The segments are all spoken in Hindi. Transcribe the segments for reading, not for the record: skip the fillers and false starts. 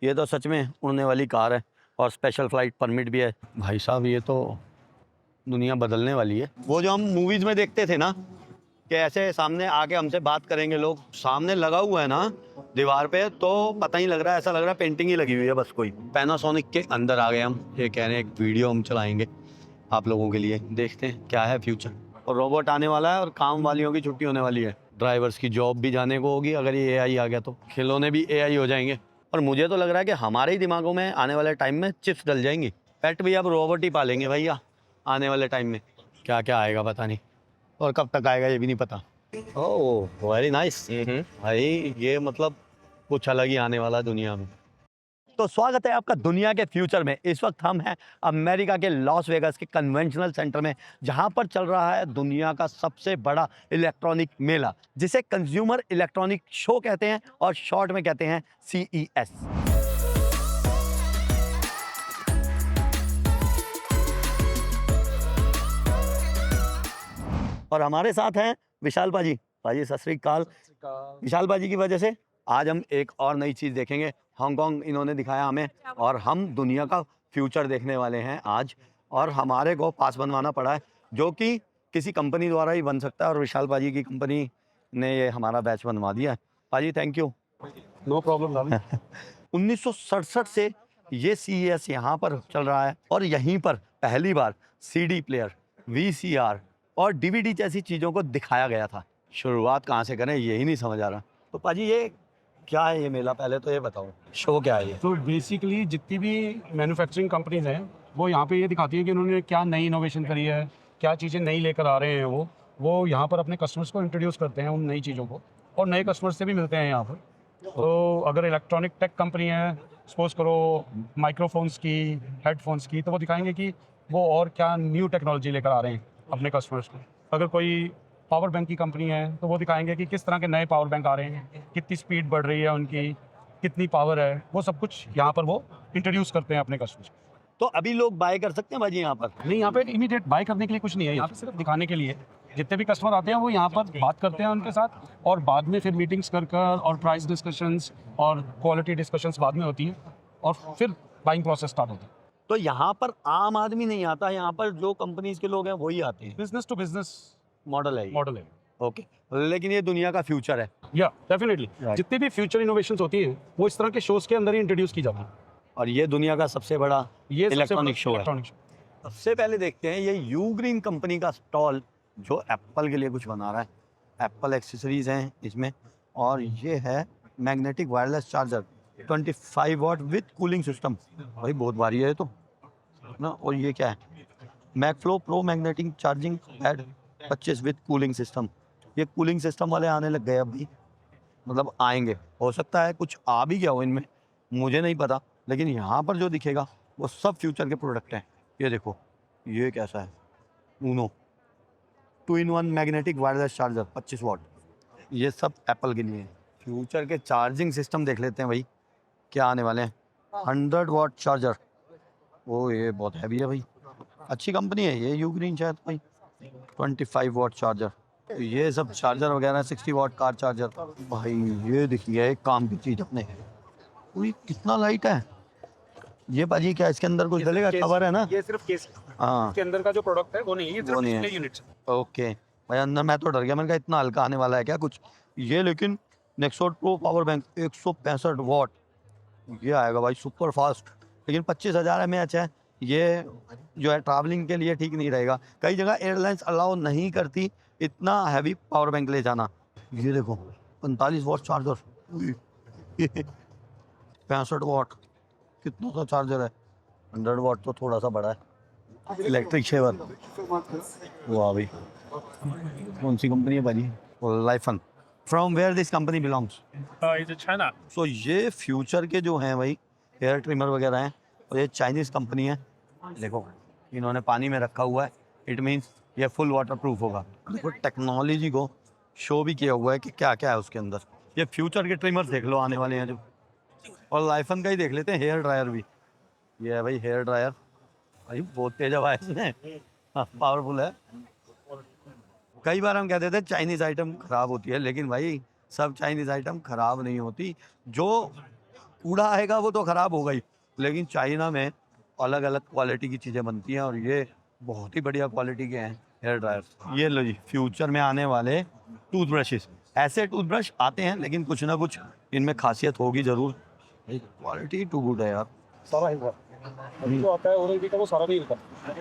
ये तो सच में उड़ने वाली कार है और स्पेशल फ्लाइट परमिट भी है। भाई साहब ये तो दुनिया बदलने वाली है। वो जो हम मूवीज में देखते थे ना कि ऐसे सामने आके हमसे बात करेंगे लोग, सामने लगा हुआ है ना दीवार पे, तो पता ही लग रहा है, ऐसा लग रहा है पेंटिंग ही लगी हुई है बस। कोई पैनासोनिक के अंदर आ गए हम। ये कह रहे हैं एक वीडियो हम चलाएंगे आप लोगों के लिए, देखते हैं क्या है फ्यूचर। और रोबोट आने वाला है और काम वालियों की छुट्टी होने वाली है। ड्राइवर्स की जॉब भी जाने को होगी अगर ये एआई आ गया तो। खिलौने भी एआई हो जाएंगे। और मुझे तो लग रहा है कि हमारे ही दिमागों में आने वाले टाइम में चिप्स डल जाएंगी। पेट भी अब रोबोट ही पालेंगे भैया आने वाले टाइम में। क्या क्या आएगा पता नहीं, और कब तक आएगा ये भी नहीं पता। ओह वेरी नाइस भाई, ये मतलब कुछ अलग ही आने वाला है दुनिया में। तो स्वागत है आपका दुनिया के फ्यूचर में। इस वक्त हम हैं अमेरिका के लॉस वेगास के कन्वेंशनल सेंटर में, जहां पर चल रहा है दुनिया का सबसे बड़ा इलेक्ट्रॉनिक मेला, जिसे कंज्यूमर इलेक्ट्रॉनिक शो कहते हैं और शॉर्ट में कहते हैं CES। और हमारे साथ हैं विशाल पाजी। पाजी सत श्री अकाल। विशाल पाजी की वजह से आज हम एक और नई चीज़ देखेंगे। हांगकांग इन्होंने दिखाया हमें, और हम दुनिया का फ्यूचर देखने वाले हैं आज। और हमारे को पास बनवाना पड़ा है, जो कि किसी कंपनी द्वारा ही बन सकता है, और विशाल पाजी की कंपनी ने ये हमारा बैच बनवा दिया है। पाजी थैंक यू। No problem. 1967 से ये CES यहाँ पर चल रहा है, और यहीं पर पहली बार CD प्लेयर, VCR और DVD जैसी चीज़ों को दिखाया गया था। शुरुआत कहाँ से करें यही नहीं समझ आ रहा। तो पाजी ये क्या है ये मेला, पहले तो ये बताओ, शो क्या है ये? तो बेसिकली जितनी भी मैन्युफैक्चरिंग कंपनीज हैं वो यहाँ पे ये दिखाती हैं कि उन्होंने क्या नई इनोवेशन करी है, क्या चीज़ें नई लेकर आ रहे हैं। वो यहाँ पर अपने कस्टमर्स को इंट्रोड्यूस करते हैं उन नई चीज़ों को, और नए कस्टमर्स से भी मिलते हैं यहाँ पर। तो अगर इलेक्ट्रॉनिक टेक कंपनी है, सपोज करो माइक्रोफोन्स की, हेडफोन्स की, तो वो दिखाएंगे कि वो और क्या न्यू टेक्नोलॉजी लेकर आ रहे हैं अपने कस्टमर्स को। अगर कोई पावर बैंक की कंपनी है तो वो दिखाएंगे कि किस तरह के नए पावर बैंक आ रहे हैं, कितनी स्पीड बढ़ रही है उनकी, कितनी पावर है, वो सब कुछ यहाँ पर वो इंट्रोड्यूस करते हैं अपने कस्टमर्स को। तो अभी लोग बाय कर सकते हैं भाजी यहाँ पर? नहीं, यहाँ पे इमीडिएट बाय करने के लिए कुछ नहीं है, यहाँ पे सिर्फ दिखाने के लिए। जितने भी कस्टमर आते हैं वो यहाँ पर बात करते हैं उनके साथ, और बाद में फिर मीटिंग्स कर और प्राइस डिस्कशंस और क्वालिटी डिस्कशंस बाद में होती हैं, और फिर बाइंग प्रोसेस स्टार्ट होता है। तो यहाँ पर आम आदमी नहीं आता, यहाँ पर जो कंपनीज के लोग हैं वही आते हैं। बिजनेस टू बिजनेस मॉडल है ये। मॉडल है। ओके, लेकिन ये दुनिया का फ्यूचर है। या डेफिनेटली Right. जितनी भी फ्यूचर इनोवेशंस होती हैं वो इस तरह के शोज के अंदर ही इंट्रोड्यूस की जाती हैं। और ये दुनिया का सबसे बड़ा ये सबसे इलेक्ट्रॉनिक बड़ा शो है। Electronic show. सबसे पहले देखते हैं ये यू ग्रीन कंपनी का स्टॉल, जो एप्पल के लिए कुछ बना रहा है। एप्पल एक्सेसरीज हैं इसमें, और ये है magnetic wireless charger 25 watt with cooling system. भाई बहुत भारी है ये तो ना। और ये क्या है, मैकफ्लो pro magnetic charging pad 25 with cooling system. ये कूलिंग सिस्टम वाले आने लग गए अभी, मतलब आएंगे। हो सकता है कुछ आ भी गया हो इनमें, मुझे नहीं पता, लेकिन यहाँ पर जो दिखेगा वो सब फ्यूचर के प्रोडक्ट हैं। ये देखो, ये कैसा है, Uno 2-in-1 magnetic wireless charger 25 वाट। ये सब एप्पल के लिए है। फ्यूचर के चार्जिंग सिस्टम देख लेते हैं भाई क्या आने वाले हैं। 100 वाट चार्जर, वो ये बहुत हैवी है भाई। अच्छी कंपनी है ये यू ग्रीन शायद भाई। 25 वाट चार्जर, ये सब चार्जर वगैरह। 60 वाट कार चार्जर। भाई ये देखिए एक काम की चीज़ अपने, कोई कितना लाइट है ये पाजी। क्या इसके अंदर कुछ डलेगा? कवर है ना? ये सिर्फ केस, हाँ इसके अंदर का जो प्रोडक्ट है वो नहीं है, ये वो सिर्फ नहीं है। Display units. ओके भाई, अंदर मैं तो डर गया, मैंने कहा इतना हल्का आने वाला है क्या कुछ ये। लेकिन नेक्सोट प्रो पावर बैंक 165 वाट, ये आएगा भाई सुपर फास्ट। लेकिन 25,000 mAh है। ये जो है ट्रैवलिंग के लिए ठीक नहीं रहेगा। कई जगह एयरलाइंस अलाउ नहीं करती इतना हैवी पावर बैंक ले जाना। ये देखो 45 वाट चार्जर 65 वाट, कितना सा चार्जर है। 100 वाट तो थोड़ा सा बड़ा है। इलेक्ट्रिक शेवर, वाह भाई। कौन सी कंपनी है भाजी? Lifan. From where this company belongs? China. So ये फ्यूचर के जो हैं भाई हेयर ट्रिमर वगैरह हैं, और ये चाइनीज़ कंपनी है। देखो इन्होंने पानी में रखा हुआ है, इट मीन्स ये फुल वाटर प्रूफ होगा। देखो टेक्नोलॉजी को शो भी किया हुआ है कि क्या क्या है उसके अंदर। ये फ्यूचर के ट्रिमर देख लो आने वाले हैं जो। और लाइफन का ही देख लेते हैं हेयर ड्रायर भी। ये है भाई हेयर ड्रायर, भाई बहुत तेज हवा है इसमें, पावरफुल है। कई बार हम कहते थे चाइनीज़ आइटम ख़राब होती है, लेकिन भाई सब चाइनीज़ आइटम ख़राब नहीं होती। जो कूड़ा आएगा वो तो ख़राब होगा ही, लेकिन चाइना में अलग अलग क्वालिटी की चीज़ें बनती हैं और ये बहुत ही बढ़िया क्वालिटी के हैं हेयर ड्रायर्स। ये लो जी, फ्यूचर में आने वाले टूथब्रशेस। ऐसे टूथब्रश आते हैं लेकिन कुछ ना कुछ इनमें खासियत होगी ज़रूर। क्वालिटी टू गुड है यार। सारा हिलता है, अभी जो आता है ओरल का वो सारा नहीं हिलता।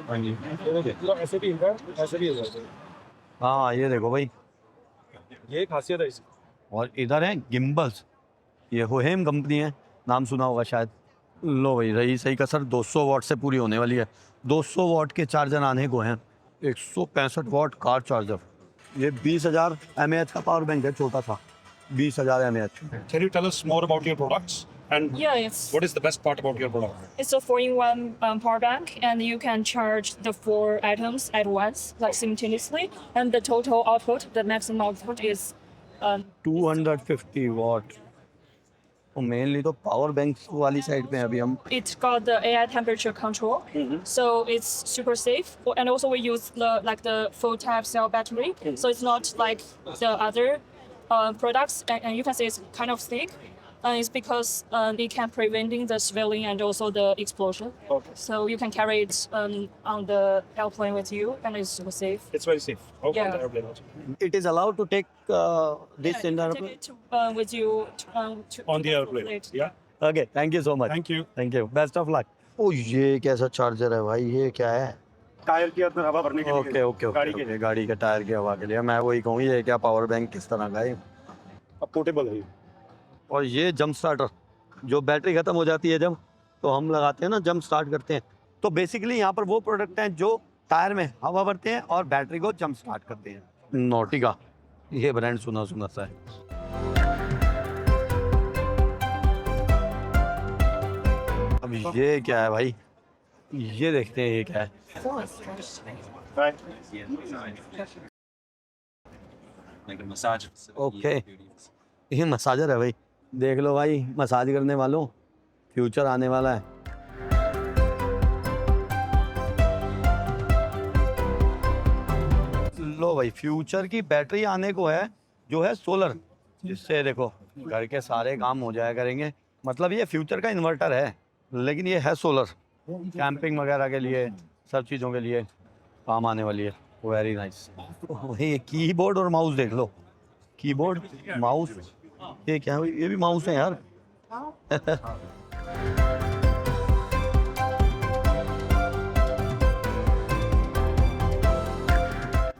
हाँ जी। ये देखिए पूरा ऐसे भी हिलता है, ऐसे भी हिलता है। हाँ ये देखो भाई, ये खासियत है इसकी। और इधर है गिम्बल्स, ये होहेम कंपनी है, नाम सुना होगा शायद। लो भाई, रही सही कसर 200 वाट से पूरी होने वाली है। 200 वाट के चार्जर आने को हैं। 165 वाट कार चार्जर। ये 20,000 mAh का पावर बैंक है, छोटा सा 20,000 mAh। Can you tell us more about your products and Yeah, what is the best part about your product? it's a 4-in-1 power bank, and you can charge the 4 items at once, like simultaneously. And the total output, the maximum output is 250 वाट। तो मेनली तो पावर बैंक वाली साइड पे हैं अभी हम। it's got the AI temperature control, so it's super safe. And also we use the full type cell battery, so it's not like the other products. And you can say it's kind of thick. It's because it can preventing the swelling and also the explosion. Okay. So you can carry it on the airplane with you, and it's super safe. It's very safe. Okay, Yeah. on the airplane also. It is allowed to take this in the Take it with you On the airplane. flight. Yeah. Okay, thank you so much. Thank you. Thank you. Best of luck. ओ ये कैसा चार्जर है भाई, ये क्या है? टायर के अंदर हवा भरने के लिए। ओके ओके गाड़ी ओके के लिए। गाड़ी के टायर की हवा के लिए। मैं वही कहूँ ये क्या पावर बैंक किस तरह का है? अब पोर्टेबल है ये। और ये जंप स्टार्टर, जो बैटरी खत्म हो जाती है जब, तो हम लगाते हैं ना, जंप स्टार्ट करते हैं। तो बेसिकली यहाँ पर वो प्रोडक्ट हैं जो टायर में हवा भरते हैं और बैटरी को जंप स्टार्ट करते हैं। नॉटिका, ये ब्रांड सुना सुना सा है। अब ये क्या है भाई, ये देखते हैं ये क्या है। Right. Like a massage facility. Okay. beauty facility. ये मसाजर है भाई, देख लो भाई, मसाज करने वालों, फ्यूचर आने वाला है। लो भाई, फ्यूचर की बैटरी आने को है जो है सोलर, जिससे देखो घर के सारे काम हो जाया करेंगे। मतलब ये फ्यूचर का इन्वर्टर है, लेकिन ये है सोलर, कैंपिंग वगैरह के लिए, सब चीज़ों के लिए काम आने वाली है। Very nice. ये कीबोर्ड और माउस देख लो, कीबोर्ड माउस, ये क्या है? ये भी माउस है यार।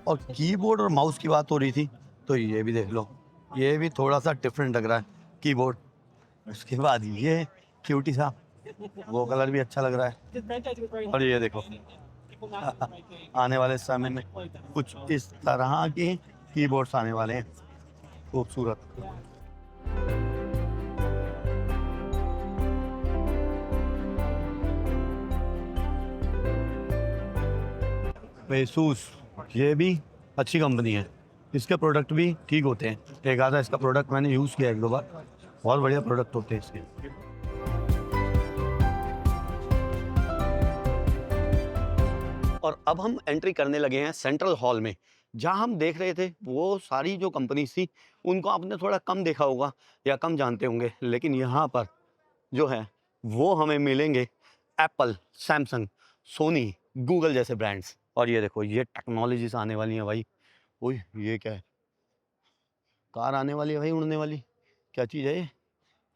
और कीबोर्ड और माउस की बात हो रही थी, तो ये भी देख लो, ये भी थोड़ा सा डिफरेंट लग रहा है कीबोर्ड। उसके बाद ये क्यूटी सा, वो कलर भी अच्छा लग रहा है। और ये देखो आने वाले समय में कुछ इस तरह के कीबोर्ड्स आने वाले हैं, खूबसूरत। Asus, ये भी अच्छी कंपनी है, इसके प्रोडक्ट भी ठीक होते हैं। एक आधा इसका प्रोडक्ट मैंने यूज़ किया एक दो बार, बहुत बढ़िया प्रोडक्ट होते हैं इसके। और अब हम एंट्री करने लगे हैं सेंट्रल हॉल में, जहां हम देख रहे थे वो सारी जो कंपनीज थी उनको आपने थोड़ा कम देखा होगा या कम जानते होंगे, लेकिन यहाँ पर जो है वो हमें मिलेंगे एप्पल, सैमसंग, सोनी, गूगल जैसे ब्रांड्स। और ये देखो ये टेक्नोलॉजीज आने वाली हैं भाई। ओए ये क्या है? कार आने वाली है भाई, उड़ने वाली। क्या चीज़ है ये?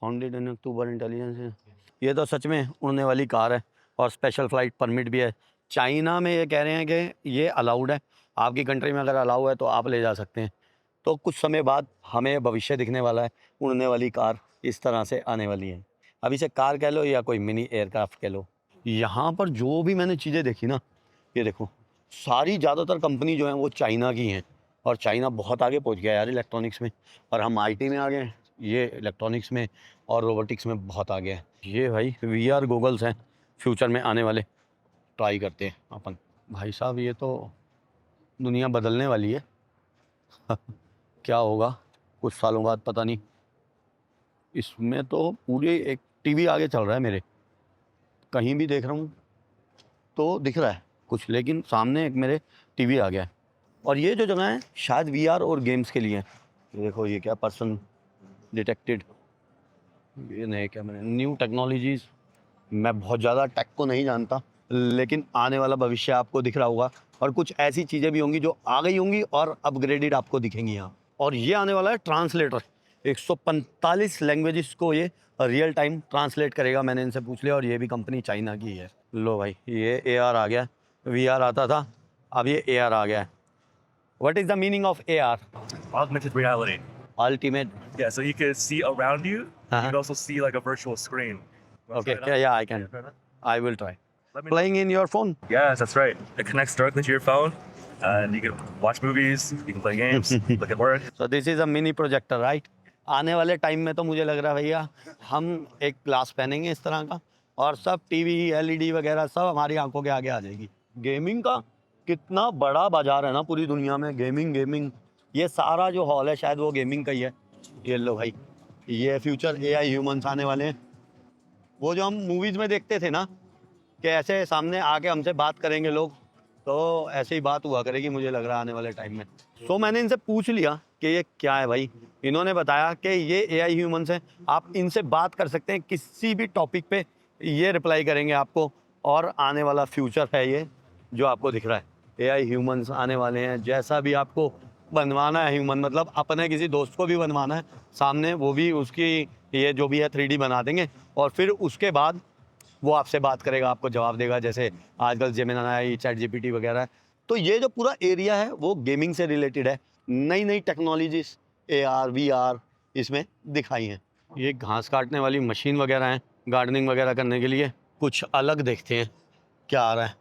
फाउंडेड इन अक्टूबर इंटेलिजेंस है। ये तो सच में उड़ने वाली कार है और स्पेशल फ्लाइट परमिट भी है। चाइना में ये कह रहे हैं कि ये अलाउड है, आपकी कंट्री में अगर अलाउ है तो आप ले जा सकते हैं। तो कुछ समय बाद हमें भविष्य दिखने वाला है, उड़ने वाली कार इस तरह से आने वाली है। अब इसे कार कह लो या कोई मिनी एयरक्राफ्ट कह लो। यहाँ पर जो भी मैंने चीज़ें देखी ना, ये देखो सारी ज़्यादातर कंपनी जो हैं वो चाइना की हैं, और चाइना बहुत आगे पहुँच गया यार इलेक्ट्रॉनिक्स में, और हम आईटी में आ गए हैं, ये इलेक्ट्रॉनिक्स में और रोबोटिक्स में बहुत आगे है। ये भाई VR गॉगल्स हैं फ्यूचर में आने वाले, ट्राई करते हैं अपन। भाई साहब ये तो दुनिया बदलने वाली है। क्या होगा कुछ सालों बाद पता नहीं। इसमें तो पूरे एक टीवी आगे चल रहा है मेरे, कहीं भी देख रहा हूँ तो दिख रहा है कुछ, लेकिन सामने एक मेरे टीवी आ गया है। और ये जो जगह है शायद VR और गेम्स के लिए है। ये देखो ये क्या, पर्सन डिटेक्टेड, ये नए कैमरे, न्यू टेक्नोलॉजीज। मैं बहुत ज़्यादा टेक को नहीं जानता, लेकिन आने वाला भविष्य आपको दिख रहा होगा और कुछ ऐसी चीज़ें भी होंगी जो आ गई होंगी और अपग्रेडेड आपको दिखेंगी यहाँ। और ये आने वाला है ट्रांसलेटर, 145 लैंग्वेजेस को ये रियल टाइम ट्रांसलेट करेगा। मैंने इनसे पूछ लिया और ये भी कंपनी चाइना की है। लो भाई, ये AR आ गया, VR आता था, अब ये AR आ गया है। What is the meaning of AR? Augmented reality. Ultimate. Yeah, so you can see around you. Uh-huh. You can also see like a virtual screen. Wanna Okay, try it out? yeah, I can. Try it out? I will try. Let me. Playing in your phone. Yes, that's right. It connects directly to your phone, and you can watch movies. You can play games. Look at work. So this is a mini projector, right? आने वाले टाइम में तो मुझे लग रहा है भैया हम एक ग्लास पहनेंगे इस तरह का और सब टीवी LED वगैरह सब हमारी आंखों के आगे आ जाएगी। गेमिंग का कितना बड़ा बाजार है ना पूरी दुनिया में, गेमिंग। ये सारा जो हॉल है शायद वो गेमिंग का ही है। ये लो भाई, ये फ्यूचर AI ह्यूमंस आने वाले हैं। वो जो हम मूवीज़ में देखते थे ना कि ऐसे सामने आके हमसे बात करेंगे लोग, तो ऐसे ही बात हुआ करेगी मुझे लग रहा है आने वाले टाइम में। तो मैंने इनसे पूछ लिया कि ये क्या है भाई। इन्होंने बताया कि ये AI ह्यूमंस हैं, आप इनसे बात कर सकते हैं किसी भी टॉपिक पे, ये रिप्लाई करेंगे आपको। और आने वाला फ्यूचर है ये जो आपको दिख रहा है। AI ह्यूमंस आने वाले हैं, जैसा भी आपको बनवाना है ह्यूमन, मतलब अपने किसी दोस्त को भी बनवाना है सामने, वो भी उसकी ये जो भी है 3D बना देंगे और फिर उसके बाद वो आपसे बात करेगा, आपको जवाब देगा, जैसे आजकल जेमिनी, ChatGPT वगैरह है। तो ये जो पूरा एरिया है वो गेमिंग से रिलेटेड है। नई टेक्नोलॉजीज AR VR इसमें दिखाई हैं। ये घास काटने वाली मशीन वगैरह हैं, गार्डनिंग वगैरह करने के लिए। कुछ अलग देखते हैं क्या आ रहा है।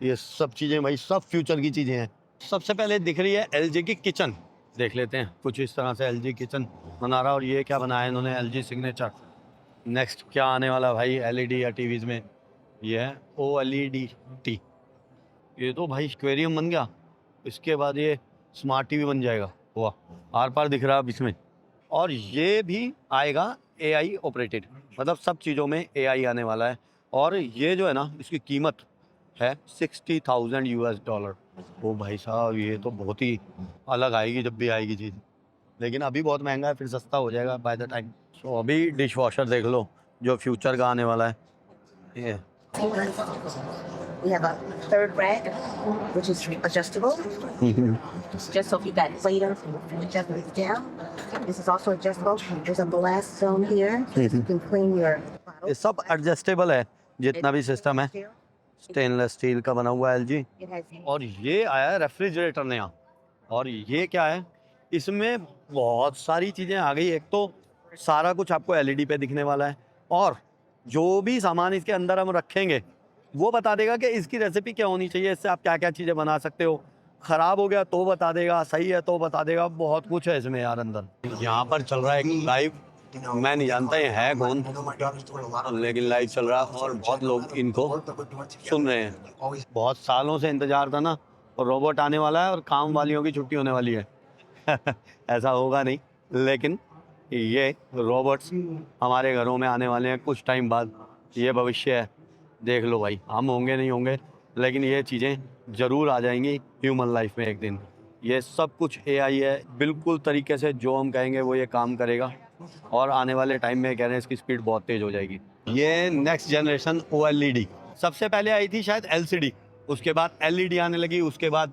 ये सब चीज़ें भाई सब फ्यूचर की चीज़ें हैं। सबसे पहले दिख रही है LG की किचन, देख लेते हैं। कुछ इस तरह से LG किचन बना रहा है और ये क्या बनाया है इन्होंने, LG सिग्नेचर। नेक्स्ट क्या आने वाला भाई LED या टीवीज़ में, ये है OLED। ये तो भाई एक्वेरियम बन गया, इसके बाद ये स्मार्ट TV बन जाएगा। वाह, आर पार दिख रहा है अब इसमें। और ये भी आएगा AI ऑपरेटेड, मतलब सब चीज़ों में AI आने वाला है। और ये जो है ना, इसकी कीमत है $60,000 US। ओ भाई साहब, ये तो बहुत ही अलग आएगी जब भी आएगी चीज़। लेकिन अभी बहुत महंगा है, फिर सस्ता हो जाएगा बाय द टाइम। तो अभी डिश वॉशर देख लो जो फ्यूचर का आने वाला है। ये We have a third rack, which is adjustable. Just so if you got later, adjust it down. This is also adjustable. There's a glass zone here. You can clean your ये bottles. सब एडजस्टेबल है, जितना भी सिस्टम है। स्टेनलेस स्टील का बना हुआ है LG। It has और ये आया है रेफ्रिजरेटर नया। और ये क्या है, इसमें बहुत सारी चीज़ें आ गई। एक तो सारा कुछ आपको LED पे दिखने वाला है और जो भी सामान इसके अंदर हम रखेंगे वो बता देगा कि इसकी रेसिपी क्या होनी चाहिए, इससे आप क्या क्या चीज़ें बना सकते हो। ख़राब हो गया तो बता देगा, सही है तो बता देगा। बहुत कुछ है इसमें यार अंदर। यहाँ पर चल रहा है एक लाइव, मैं नहीं जानता ये है कौन, लेकिन लाइव चल रहा है और बहुत लोग इनको सुन रहे हैं। बहुत सालों से इंतज़ार था ना, और रोबोट आने वाला है और काम वालियों की छुट्टी होने वाली है। ऐसा होगा नहीं, लेकिन ये रोबोट्स हमारे घरों में आने वाले हैं कुछ टाइम बाद। ये भविष्य है, देख लो भाई। हम होंगे नहीं होंगे, लेकिन ये चीज़ें ज़रूर आ जाएंगी ह्यूमन लाइफ में एक दिन। ये सब कुछ AI है, बिल्कुल तरीके से जो हम कहेंगे वो ये काम करेगा। और आने वाले टाइम में कह रहे हैं इसकी स्पीड बहुत तेज़ हो जाएगी। ये नेक्स्ट जनरेशन OLED, सबसे पहले आई थी शायद LCD, उसके बाद LED आने लगी, उसके बाद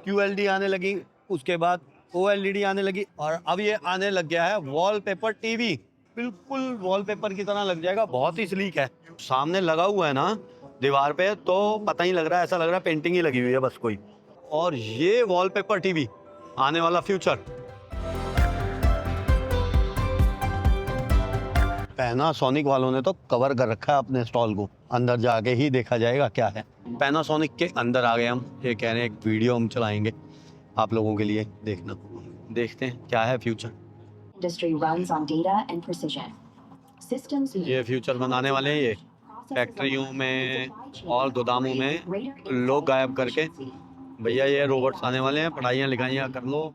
QLED आने लगी, उसके बाद OLED आने लगी और अब ये आने लग गया है वॉलपेपर TV। बिल्कुल वॉलपेपर की तरह लग जाएगा, बहुत ही स्लीक है। सामने लगा हुआ है ना दीवार पे, तो पता ही लग रहा है, ऐसा लग रहा है पेंटिंग ही लगी हुई है बस कोई। और ये वॉलपेपर TV आने वाला फ्यूचर। पैनासोनिक वालों ने तो कवर कर रखा है अपने स्टॉल को, अंदर जाके ही देखा जाएगा क्या है। पैनासोनिक के अंदर आ गए हम। ये कह रहे हैं एक वीडियो हम चलाएंगे आप लोगों के लिए, देखना। देखते हैं क्या है future. Industry runs on data and precision. Systems ये फ्यूचर बनाने वाले हैं ये फैक्ट्रियों में और गोदामों में लोग गायब करके। भैया ये रोबोट्स आने वाले हैं, पढ़ाइयाँ लिखाइयाँ कर लो।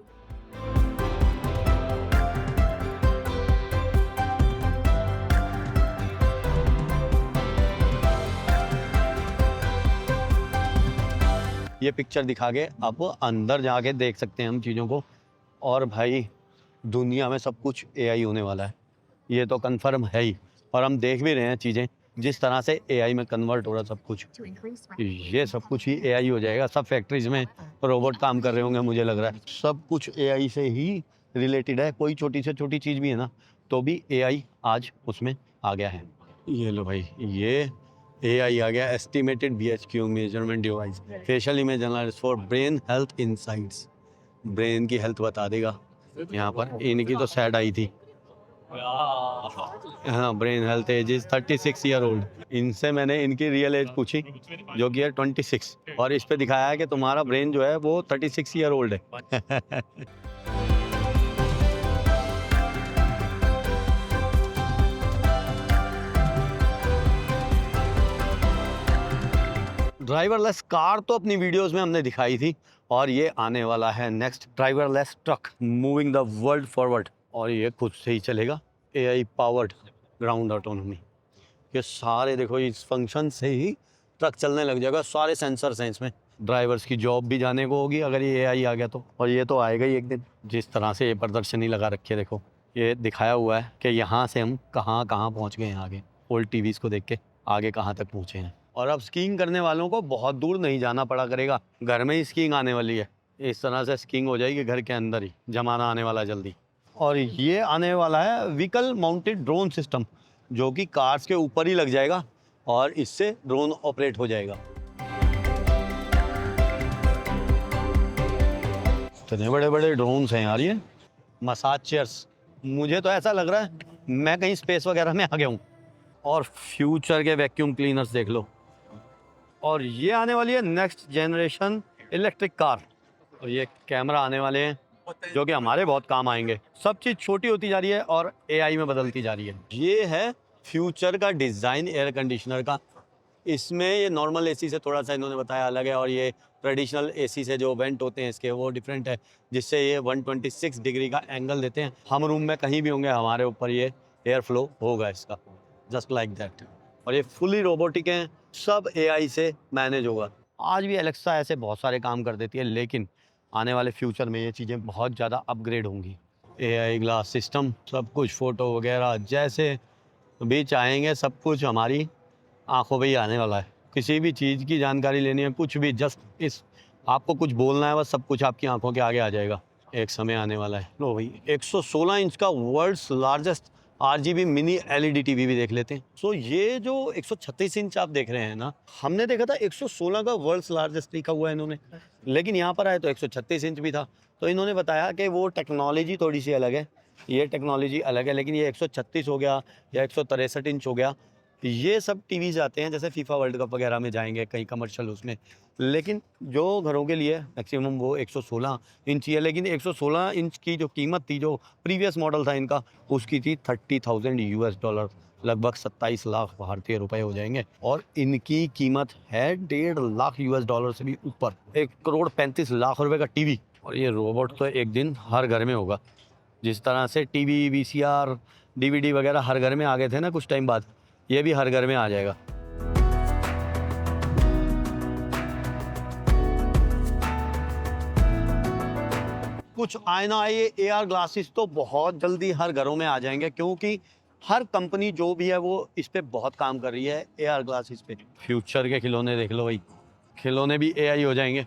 ये पिक्चर दिखा के अब अंदर जाके देख सकते हैं हम चीज़ों को। और भाई दुनिया में सब कुछ AI होने वाला है। ये तो कंफर्म है ही, और हम देख भी रहे हैं चीज़ें जिस तरह से एआई में कन्वर्ट हो रहा सब कुछ। ये सब कुछ ही एआई हो जाएगा। सब फैक्ट्रीज में रोबोट काम कर रहे होंगे, मुझे लग रहा है सब कुछ एआई से ही रिलेटेड है। कोई छोटी से छोटी चीज़ भी है ना, तो भी एआई आज उसमें आ गया है। ये लो भाई, ये एआई आ गया, estimated BHQ measurement device, facial image analysis for brain health insights. Brain की हेल्थ बता देगा। यहाँ पर इनकी तो सैड आई थी, हाँ, brain health age is 36 year old. इनसे मैंने इनकी रियल एज पूछी जो कि है 26, और इस पे दिखाया है कि तुम्हारा ब्रेन जो है वो 36 ईयर ओल्ड है। ड्राइवरलेस कार तो अपनी वीडियोस में हमने दिखाई थी, और ये आने वाला है next, driverless truck, moving the world forward. और ये खुद से ही चलेगा, एआई पावर्ड ग्राउंड ऑटोनॉमी। ये सारे देखो, इस फंक्शन से ही ट्रक चलने लग जाएगा। सारे सेंसर्स हैं इसमें। ड्राइवर्स की जॉब भी जाने को होगी अगर ये एआई आ गया तो, और ये तो आएगा ही एक दिन। जिस तरह से ये प्रदर्शनी लगा रखी है, देखो ये दिखाया हुआ है कि यहाँ से हम कहाँ कहाँ पहुँच गए हैं आगे। ओल्ड टीवीज़ को देख के आगे कहाँ तक पहुँचे हैं। और अब स्कीइंग करने वालों को बहुत दूर नहीं जाना पड़ा करेगा, घर में ही स्कीइंग आने वाली है। इस तरह से स्कीइंग हो जाएगी घर के अंदर ही, जमाना आने वाला जल्दी। और ये आने वाला है व्हीकल माउंटेड ड्रोन सिस्टम, जो कि कार्स के ऊपर ही लग जाएगा और इससे ड्रोन ऑपरेट हो जाएगा। इतने बड़े बड़े ड्रोन्स हैं यार, ये मसाज चेयर्स। मुझे तो ऐसा लग रहा है मैं कहीं स्पेस वगैरह में आ गया हूँ। और फ्यूचर के वैक्यूम क्लीनर्स देख लो। और ये आने वाली है नेक्स्ट जनरेशन इलेक्ट्रिक कार, और ये कैमरा आने वाले हैं जो कि हमारे बहुत काम आएंगे। सब चीज़ छोटी होती जा रही है और एआई में बदलती जा रही है। ये है फ्यूचर का डिज़ाइन एयर कंडीशनर का। इसमें ये नॉर्मल एसी से थोड़ा सा इन्होंने बताया अलग है, और ये ट्रेडिशनल एसी से जो वेंट होते हैं इसके वो डिफरेंट है, जिससे ये 126 डिग्री का एंगल देते हैं। हम रूम में कहीं भी होंगे, हमारे ऊपर ये एयर फ्लो होगा इसका, जस्ट लाइक दैट। और ये फुली रोबोटिक हैं, सब एआई से मैनेज होगा। आज भी एलेक्सा ऐसे बहुत सारे काम कर देती है, लेकिन आने वाले फ्यूचर में ये चीज़ें बहुत ज़्यादा अपग्रेड होंगी। एआई ग्लास सिस्टम, सब कुछ, फ़ोटो वगैरह जैसे भी चाहेंगे सब कुछ हमारी आंखों पे ही आने वाला है। किसी भी चीज़ की जानकारी लेनी है, कुछ भी, जस्ट इस आपको कुछ बोलना है, बस सब कुछ आपकी आंखों के आगे आ जाएगा। एक समय आने वाला है। लो भाई, 116 इंच का world's largest RGB mini LED TV भी देख लेते हैं। सो ये जो 136 इंच आप देख रहे हैं ना, हमने देखा था 116 का वर्ल्ड्स लार्जेस्ट लिखा हुआ है इन्होंने, लेकिन यहाँ पर आए तो 136 इंच भी था। तो इन्होंने बताया कि वो टेक्नोलॉजी थोड़ी सी अलग है, ये टेक्नोलॉजी अलग है, लेकिन ये 136 हो गया या 163 इंच हो गया। ये सब टीवीज़ आते हैं, जैसे फीफा वर्ल्ड कप वगैरह में जाएंगे कहीं कमर्शियल उसमें, लेकिन जो घरों के लिए मैक्सिमम वो 116 इंच ही है। लेकिन 116 इंच की जो कीमत थी, जो प्रीवियस मॉडल था इनका, उसकी थी $30,000, लगभग 27 लाख भारतीय रुपए हो जाएंगे। और इनकी कीमत है $1.5 लाख से भी ऊपर, 1,35 लाख रुपए का टीवी। और ये रोबोट तो एक दिन हर घर में होगा। जिस तरह से टीवी, VCR, DVD वगैरह हर घर में आ गए थे ना कुछ टाइम बाद, ये भी हर घर में आ जाएगा। कुछ आईना, ये AR ग्लासेस तो बहुत जल्दी हर घरों में आ जाएंगे, क्योंकि हर कंपनी जो भी है वो इस पे बहुत काम कर रही है, AR ग्लासेस पे। फ्यूचर के खिलौने देख लो भाई, खिलौने भी AI हो जाएंगे।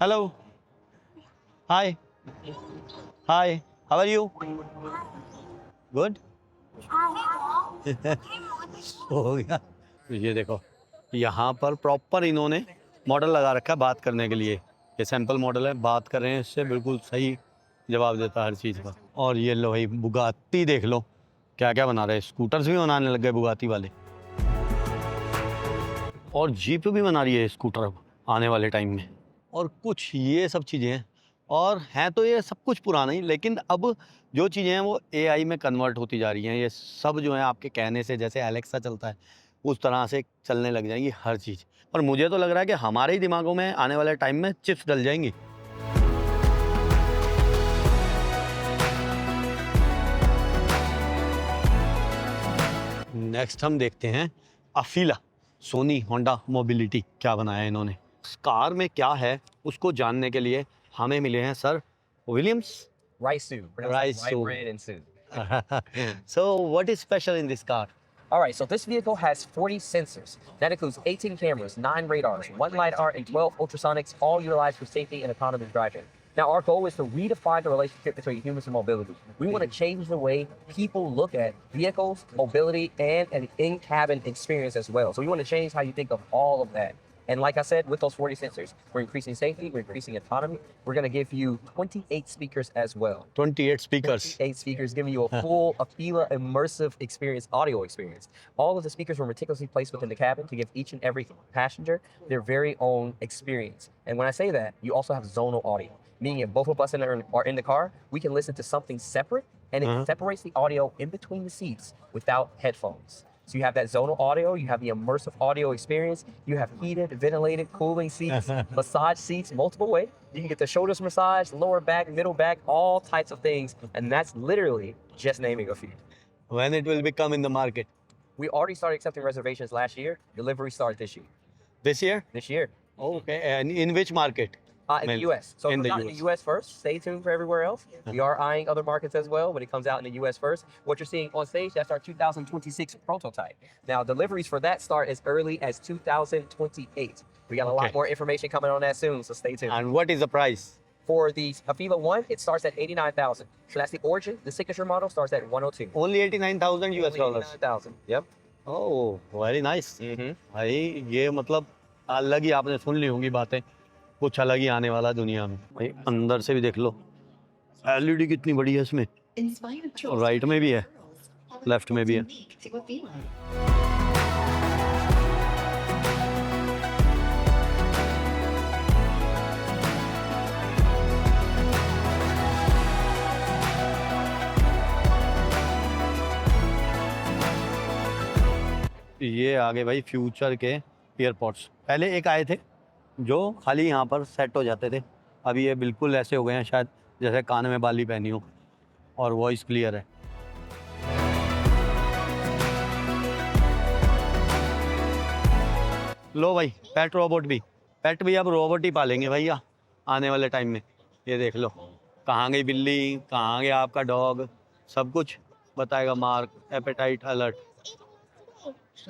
Hello, hi hi, how are you? Good. हो गया। ये देखो, यहाँ पर प्रॉपर इन्होंने मॉडल लगा रखा है बात करने के लिए। ये सैंपल मॉडल है, बात कर रहे हैं इससे, बिल्कुल सही जवाब देता है हर चीज़ का। और ये लो भाई, बुगाती देख लो क्या क्या बना रहे हैं। स्कूटर्स भी बनाने लग गए बुगाती वाले, और जीप भी बना रही है स्कूटर आने वाले टाइम में। और कुछ ये सब चीज़ें हैं, और हैं तो ये सब कुछ पुराना ही, लेकिन अब जो चीज़ें हैं वो AI में कन्वर्ट होती जा रही हैं। ये सब जो है आपके कहने से, जैसे एलेक्सा चलता है उस तरह से चलने लग जाएंगी हर चीज़। और मुझे तो लग रहा है कि हमारे ही दिमागों में आने वाले टाइम में चिप्स डल जाएंगी। नेक्स्ट हम देखते हैं अफीला, सोनी होंडा मोबिलिटी क्या बनाया है इन्होंने। कार में क्या है उसको जानने के लिए हमें मिले हैं sir Williams Raisu. Raisu. Bread and Su. So what is special in this car? All right, so this vehicle has 40 sensors. That includes 18 cameras, 9 radars, 1 LiDAR, and 12 ultrasonics, all utilized for safety and autonomous driving. Now, our goal is to redefine the relationship between humans and mobility. We want to change the way people look at vehicles, mobility, and an in-cabin experience as well. So we want to change how you think of all of that. And like I said, with those 40 sensors, we're increasing safety, we're increasing autonomy. We're going to give you 28 speakers as well. 28 speakers. 28 speakers giving you a full Afila immersive experience, audio experience. All of the speakers were meticulously placed within the cabin to give each and every passenger their very own experience. And when I say that, you also have zonal audio, meaning if both of us are in the car, we can listen to something separate, and it separates the audio in between the seats without headphones. So you have that zonal audio, you have the immersive audio experience, you have heated, ventilated, cooling seats, massage seats multiple ways. You can get the shoulders massaged, lower back, middle back, all types of things. And that's literally just naming a few. When it will become in the market? We already started accepting reservations last year. Delivery started this year. This year? This year. Okay. And in which market? In the U.S. So in if we're the not in US. the U.S. first, stay tuned for everywhere else. We are eyeing other markets as well, but it comes out in the U.S. first. What you're seeing on stage, that's our 2026 prototype. Now, deliveries for that start as early as 2028. We got a lot more information coming on that soon, so stay tuned. And what is the price? For the Afila 1, it starts at $89,000. So that's the origin. The signature model starts at $102. Only 89,000 US dollars. $89,000. Yep. Oh, very nice. भाई ये मतलब अलग ही आपने सुन ली होंगी बातें, कुछ अलग ही आने वाला है दुनिया में। भाई अंदर से भी देख लो, एलईडी कितनी बड़ी है इसमें, राइट में भी है, लेफ्ट में भी है। ये आ गए भाई फ्यूचर के एयरपोर्ट्स। पहले एक आए थे जो खाली यहाँ पर सेट हो जाते थे, अभी ये बिल्कुल ऐसे हो गए हैं शायद जैसे कान में बाली पहनी हो, और वॉइस क्लियर है। लो भाई पेट रोबोट भी, पेट भी अब रोबोट ही पालेंगे भैया आने वाले टाइम में। ये देख लो कहाँ गई बिल्ली, कहाँ गया आपका डॉग, सब कुछ बताएगा mark, appetite alert.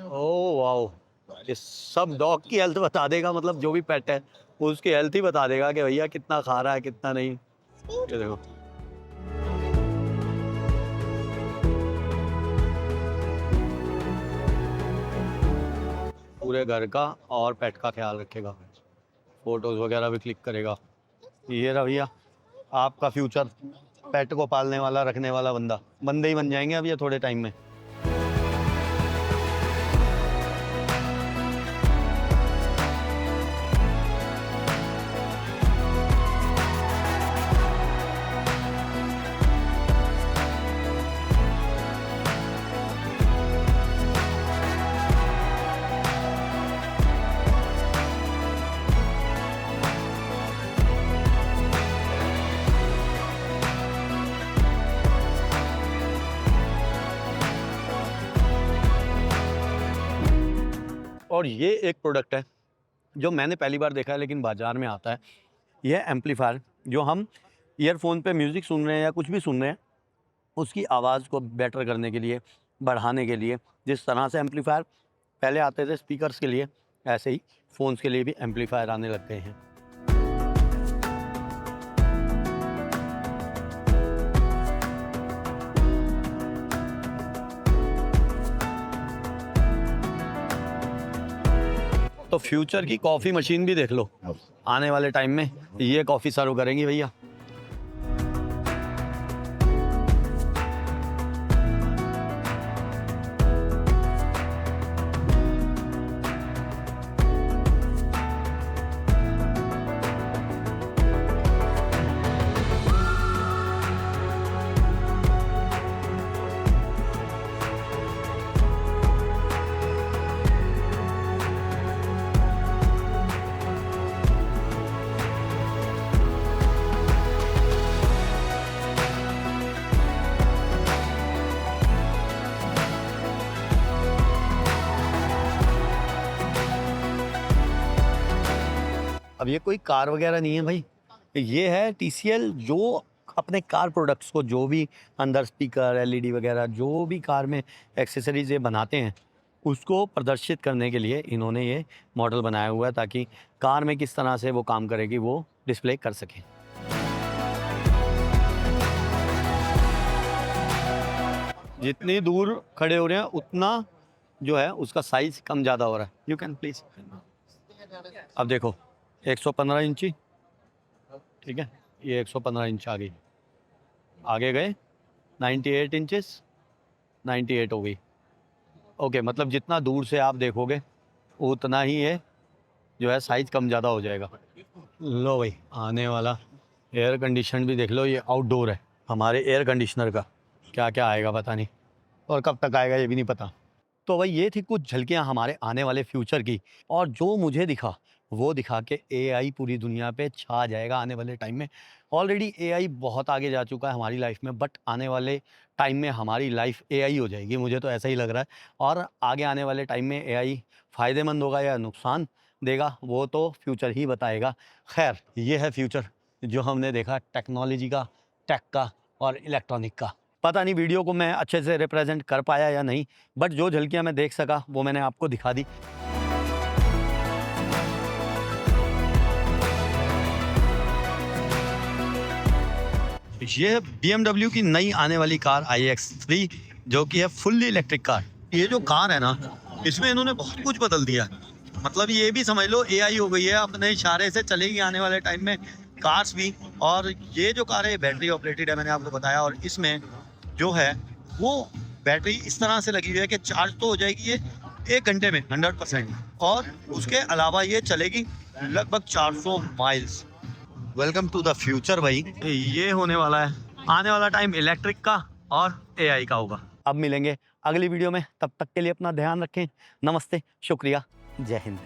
Oh wow, ये सब डॉग की हेल्थ बता देगा, मतलब जो भी पेट है उसकी हेल्थ ही बता देगा कि भैया कितना खा रहा है कितना नहीं। ये देखो पूरे घर का और पेट का ख्याल रखेगा, फोटोज वगैरह भी क्लिक करेगा। ये रहा भैया आपका फ्यूचर, पेट को पालने वाला रखने वाला बंदे ही बन जाएंगे अब ये थोड़े टाइम में। और ये एक प्रोडक्ट है जो मैंने पहली बार देखा है लेकिन बाज़ार में आता है। ये एम्पलीफायर जो हम ईयरफोन पे म्यूज़िक सुन रहे हैं या कुछ भी सुन रहे हैं, उसकी आवाज़ को बेटर करने के लिए, बढ़ाने के लिए, जिस तरह से एम्पलीफायर पहले आते थे स्पीकर्स के लिए, ऐसे ही फ़ोन्स के लिए भी एम्पलीफायर आने लग गए हैं। तो फ्यूचर की कॉफ़ी मशीन भी देख लो, आने वाले टाइम में ये कॉफ़ी सर्व करेंगी भैया। अब ये कोई कार वगैरह नहीं है भाई, ये है TCL जो अपने कार प्रोडक्ट्स को, जो भी अंदर स्पीकर, LED वगैरह, जो भी कार में एक्सेसरीज ये बनाते हैं, उसको प्रदर्शित करने के लिए इन्होंने ये मॉडल बनाया हुआ है, ताकि कार में किस तरह से वो काम करेगी वो डिस्प्ले कर सकें। जितनी दूर खड़े हो रहे हैं उतना जो है उसका साइज कम ज़्यादा हो रहा है। यू कैन प्लीज, अब देखो 115 इंची, ठीक है, ये 115 इंच आ गई, आगे गए 98 इंचेस, 98 हो गई। ओके, मतलब जितना दूर से आप देखोगे उतना ही ये जो है साइज कम ज़्यादा हो जाएगा। लो भाई, आने वाला एयर कंडीशन भी देख लो, ये आउटडोर है। हमारे एयर कंडीशनर का क्या क्या आएगा पता नहीं, और कब तक आएगा ये भी नहीं पता। तो भाई ये थी कुछ झलकियाँ हमारे आने वाले फ्यूचर की, और जो मुझे दिखा वो दिखा के AI पूरी दुनिया पे छा जाएगा आने वाले टाइम में। ऑलरेडी AI बहुत आगे जा चुका है हमारी लाइफ में, बट आने वाले टाइम में हमारी लाइफ AI हो जाएगी, मुझे तो ऐसा ही लग रहा है। और आगे आने वाले टाइम में AI फ़ायदेमंद होगा या नुकसान देगा वो तो फ्यूचर ही बताएगा। खैर, ये है फ्यूचर जो हमने देखा टेक्नोलॉजी का, टेक का और इलेक्ट्रॉनिक का। पता नहीं वीडियो को मैं अच्छे से रिप्रेजेंट कर पाया या नहीं, बट जो झलकियाँ मैं देख सका वो मैंने आपको दिखा दी। ये है BMW की नई आने वाली कार iX3, जो कि है फुल्ली इलेक्ट्रिक कार। ये जो कार है ना, इसमें इन्होंने बहुत कुछ बदल दिया। मतलब ये भी समझ लो AI हो गई है, अपने इशारे से चलेगी आने वाले टाइम में कार्स भी। और ये जो कार है बैटरी ऑपरेटेड है, मैंने आपको बताया, और इसमें जो है वो बैटरी इस तरह से लगी हुई है कि चार्ज तो हो जाएगी ये 1 घंटे में 100%, और उसके अलावा ये चलेगी लगभग 400 miles. Welcome to the future भाई, ये होने वाला है आने वाला टाइम इलेक्ट्रिक का और AI का होगा। अब मिलेंगे अगली वीडियो में, तब तक के लिए अपना ध्यान रखें। नमस्ते, शुक्रिया, जय हिंद।